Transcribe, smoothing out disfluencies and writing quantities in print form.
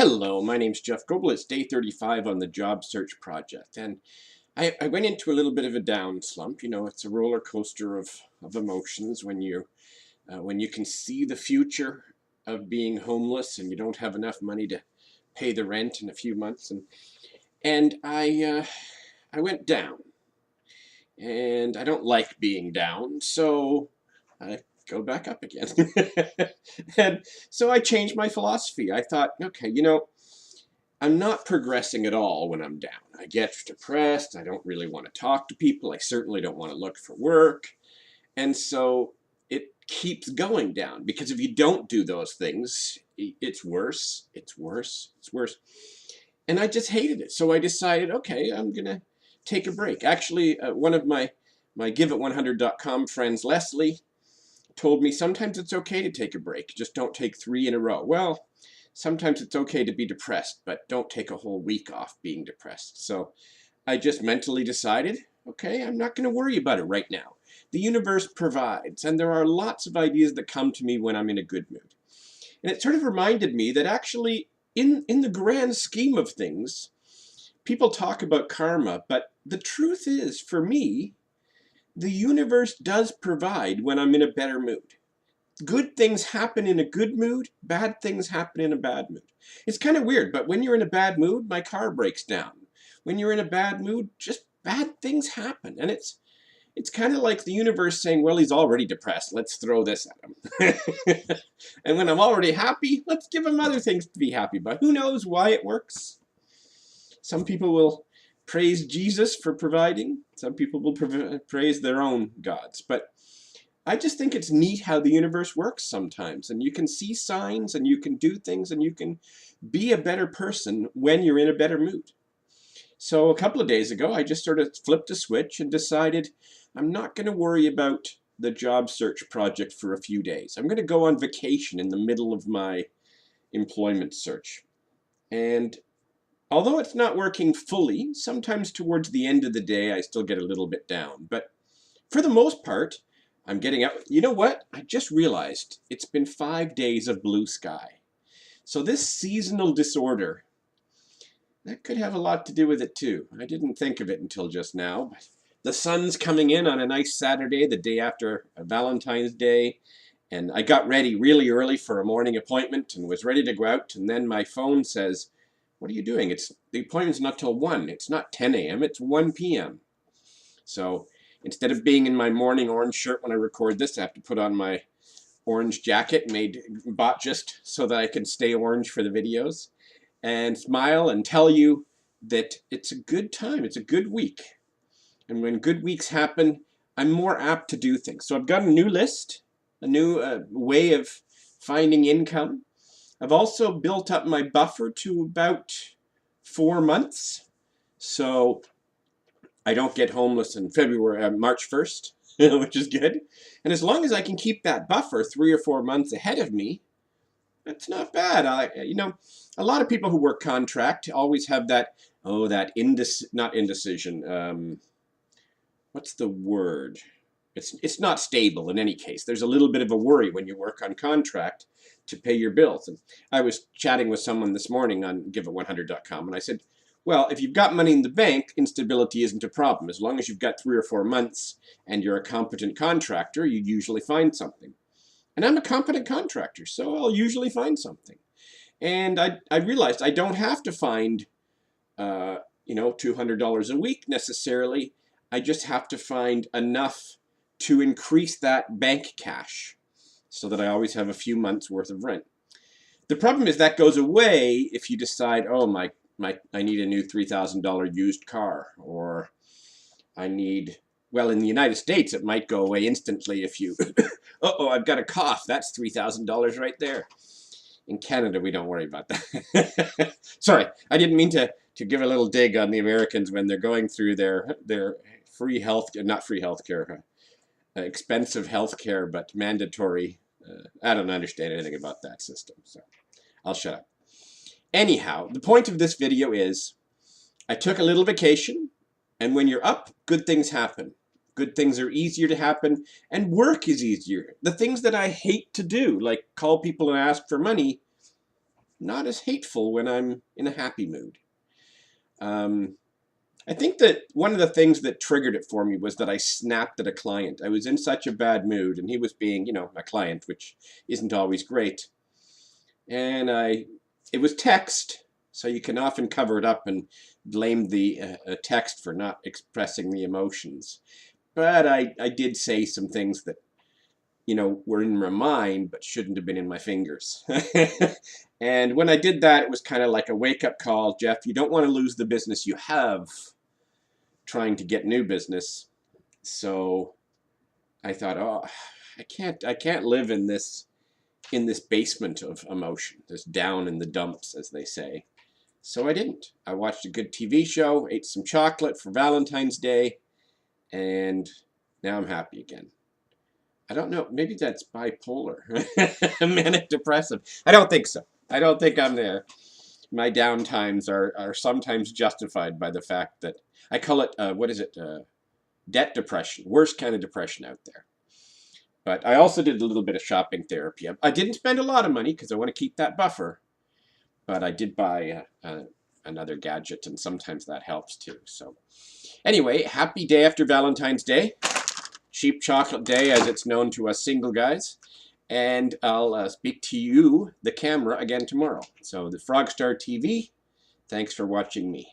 Hello, my name's Jeff Goble. It's day 35 on the job search project, and I went into a little bit of a down slump. You know, it's a roller coaster of emotions when you can see the future of being homeless and you don't have enough money to pay the rent in a few months, and I went down, and I don't like being down, so I go back up again. And so I changed my philosophy. I thought, okay, I'm not progressing at all when I'm down. I get depressed. I don't really want to talk to people. I certainly don't want to look for work. And so it keeps going down, because if you don't do those things, it's worse, it's worse, it's worse. And I just hated it. So I decided, okay, I'm going to take a break. Actually, one of my GiveIt100.com friends, Leslie, told me sometimes it's okay to take a break. Just don't take 3 in a row. Well, sometimes it's okay to be depressed, but don't take a whole week off being depressed. So I just mentally decided, okay, I'm not going to worry about it right now. The universe provides, and there are lots of ideas that come to me when I'm in a good mood. And it sort of reminded me that actually, in the grand scheme of things, people talk about karma, but the truth is, for me, the universe does provide when I'm in a better mood. Good things happen in a good mood, bad things happen in a bad mood. It's kind of weird, but when you're in a bad mood, my car breaks down. When you're in a bad mood, just bad things happen. And it's kind of like the universe saying, well, he's already depressed, let's throw this at him. And when I'm already happy, let's give him other things to be happy about. Who knows why it works? Some people will praise Jesus for providing. Some people will praise their own gods. But I just think it's neat how the universe works sometimes, and you can see signs, and you can do things, and you can be a better person when you're in a better mood. So a couple of days ago, I just sort of flipped a switch and decided I'm not going to worry about the job search project for a few days. I'm going to go on vacation in the middle of my employment search. And although it's not working fully, sometimes towards the end of the day, I still get a little bit down. But for the most part, I'm getting up. You know what? I just realized it's been 5 days of blue sky. So this seasonal disorder, that could have a lot to do with it too. I didn't think of it until just now. But the sun's coming in on a nice Saturday, the day after Valentine's Day. And I got ready really early for a morning appointment and was ready to go out. And then my phone says, what are you doing? The appointment's not till 1. It's not 10 a.m. It's 1 p.m. So instead of being in my morning orange shirt when I record this, I have to put on my orange jacket bought just so that I can stay orange for the videos, and smile and tell you that it's a good time. It's a good week. And when good weeks happen, I'm more apt to do things. So I've got a new list, a new way of finding income. I've also built up my buffer to about 4 months. So I don't get homeless in March 1st, which is good. And as long as I can keep that buffer 3 or 4 months ahead of me, that's not bad. A lot of people who work contract always have that, not indecision. What's the word? It's not stable in any case. There's a little bit of a worry when you work on contract to pay your bills. And I was chatting with someone this morning on GiveIt100.com, and I said, well, if you've got money in the bank, instability isn't a problem. As long as you've got 3 or 4 months and you're a competent contractor, you usually find something. And I'm a competent contractor, so I'll usually find something. And I realized I don't have to find, $200 a week necessarily. I just have to find enough to increase that bank cash so that I always have a few months worth of rent. The problem is that goes away if you decide, oh, I need a new $3,000 used car, or I need, well, in the United States, it might go away instantly if you, uh-oh, I've got a cough. That's $3,000 right there. In Canada, we don't worry about that. Sorry, I didn't mean to give a little dig on the Americans when they're going through their free health, not free health care, expensive health care, but mandatory. I don't understand anything about that system, so I'll shut up. Anyhow, the point of this video is I took a little vacation, and when you're up, good things happen. Good things are easier to happen, and work is easier. The things that I hate to do, like call people and ask for money, not as hateful when I'm in a happy mood. I think that one of the things that triggered it for me was that I snapped at a client. I was in such a bad mood, and he was being, a client, which isn't always great. And it was text, so you can often cover it up and blame the text for not expressing the emotions. But I did say some things that, were in my mind, but shouldn't have been in my fingers. And when I did that, it was kind of like a wake-up call. Jeff, you don't want to lose the business you have trying to get new business. So I thought, oh, I can't live in this basement of emotion, this down in the dumps, as they say. So I didn't. I watched a good TV show, ate some chocolate for Valentine's Day, and now I'm happy again. I don't know, maybe that's bipolar, manic depressive. I don't think so. I don't think I'm there. My down times are sometimes justified by the fact that I call it, debt depression, worst kind of depression out there. But I also did a little bit of shopping therapy. I didn't spend a lot of money because I want to keep that buffer, but I did buy another gadget, and sometimes that helps too. So anyway, happy day after Valentine's Day. Cheap chocolate day, as it's known to us single guys. And I'll speak to you, the camera, again tomorrow. So the Frogstar TV, thanks for watching me.